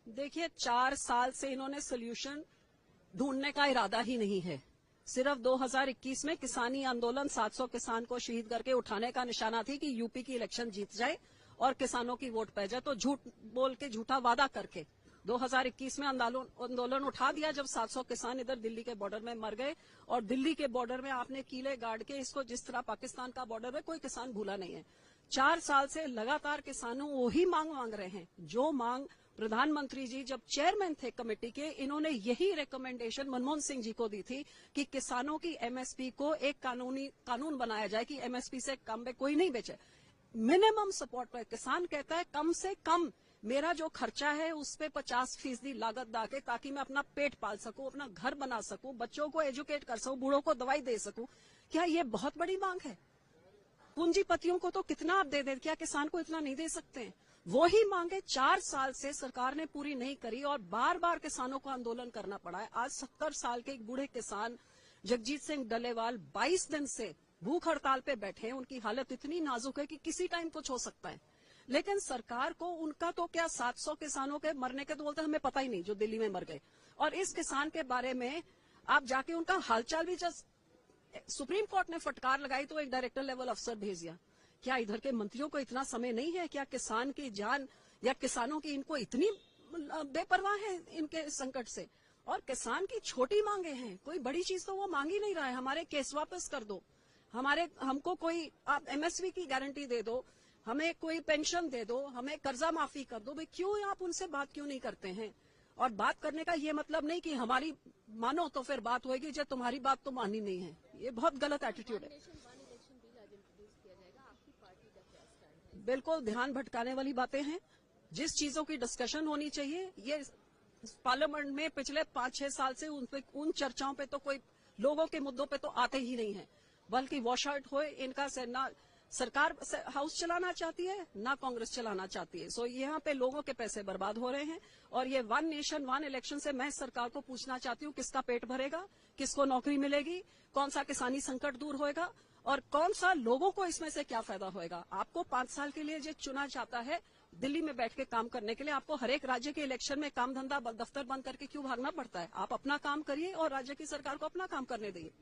देखिए, 4 साल से इन्होंने सोल्यूशन ढूंढने का इरादा ही नहीं है। सिर्फ 2021 में किसानी आंदोलन 700 किसान को शहीद करके उठाने का निशाना थी कि यूपी की इलेक्शन जीत जाए और किसानों की वोट पै जाए। तो झूठ बोल के, झूठा वादा करके 2021 में आंदोलन उठा दिया, जब 700 किसान इधर दिल्ली के बॉर्डर में मर गए। और दिल्ली के बॉर्डर में आपने कीले गाड़ के इसको, जिस तरह पाकिस्तान का बॉर्डर है, कोई किसान भूला नहीं है। 4 साल से लगातार किसानों वही मांग रहे हैं जो मांग प्रधानमंत्री जी जब चेयरमैन थे कमेटी के, इन्होंने यही रिकमेंडेशन मनमोहन सिंह जी को दी थी कि किसानों की एमएसपी को एक कानून बनाया जाए कि एमएसपी से कम में कोई नहीं बेचे। मिनिमम सपोर्ट पर किसान कहता है कम से कम मेरा जो खर्चा है उस पे 50% लागत डाके, ताकि मैं अपना पेट पाल सकूं, अपना घर बना सकूं, बच्चों को एजुकेट कर सकूं, बूढ़ों को दवाई दे सकूं। क्या ये बहुत बड़ी मांग है? पूंजीपतियों को तो कितना आप दे दे, क्या किसान को इतना नहीं दे सकते हैं? वो ही मांगे 4 साल से सरकार ने पूरी नहीं करी और बार बार किसानों को आंदोलन करना पड़ा है। आज 70 साल के एक बूढ़े किसान जगजीत सिंह डलेवाल 22 दिन से भूख हड़ताल पे बैठे हैं। उनकी हालत इतनी नाजुक है कि किसी टाइम कुछ हो सकता है। लेकिन सरकार को उनका तो क्या, 700 किसानों के मरने के तो बोलते हमें पता ही नहीं, जो दिल्ली में मर गए। और इस किसान के बारे में आप जाके उनका हालचाल भी, सुप्रीम कोर्ट ने फटकार लगाई तो एक डायरेक्टर लेवल अफसर भेज दिया। क्या इधर के मंत्रियों को इतना समय नहीं है? क्या किसान की जान या किसानों की इनको इतनी बेपरवाह है इनके संकट से? और किसान की छोटी मांगे हैं, कोई बड़ी चीज तो वो मांग ही नहीं रहा है। हमारे केस वापस कर दो, हमको कोई आप एमएसपी की गारंटी दे दो, हमें कोई पेंशन दे दो, हमें कर्जा माफी कर दो। भाई क्यों आप उनसे बात क्यों नहीं करते हैं? और बात करने का ये मतलब नहीं कि हमारी मानो तो फिर बात होगी, जब तुम्हारी बात तो मानी नहीं है। ये बहुत गलत एटीट्यूड है। बिल्कुल ध्यान भटकाने वाली बातें हैं। जिस चीजों की डिस्कशन होनी चाहिए, ये पार्लियामेंट में पिछले 5-6 साल से उन चर्चाओं पे तो कोई, लोगों के मुद्दों पे तो आते ही नहीं है। बल्कि वॉश आउट हो इनका से, ना सरकार हाउस चलाना चाहती है ना कांग्रेस चलाना चाहती है। सो यहाँ पे लोगों के पैसे बर्बाद हो रहे हैं। और ये 1 नेशन 1 इलेक्शन से मैं सरकार को पूछना चाहती हूँ, किसका पेट भरेगा, किसको नौकरी मिलेगी, कौन सा किसानी संकट दूर होएगा और कौन सा लोगों को इसमें से क्या फायदा होएगा? आपको 5 साल के लिए जो चुना जाता है दिल्ली में बैठ के काम करने के लिए, आपको हर एक राज्य के इलेक्शन में काम धंधा दफ्तर बंद करके क्यों भागना पड़ता है? आप अपना काम करिए और राज्य की सरकार को अपना काम करने दिए।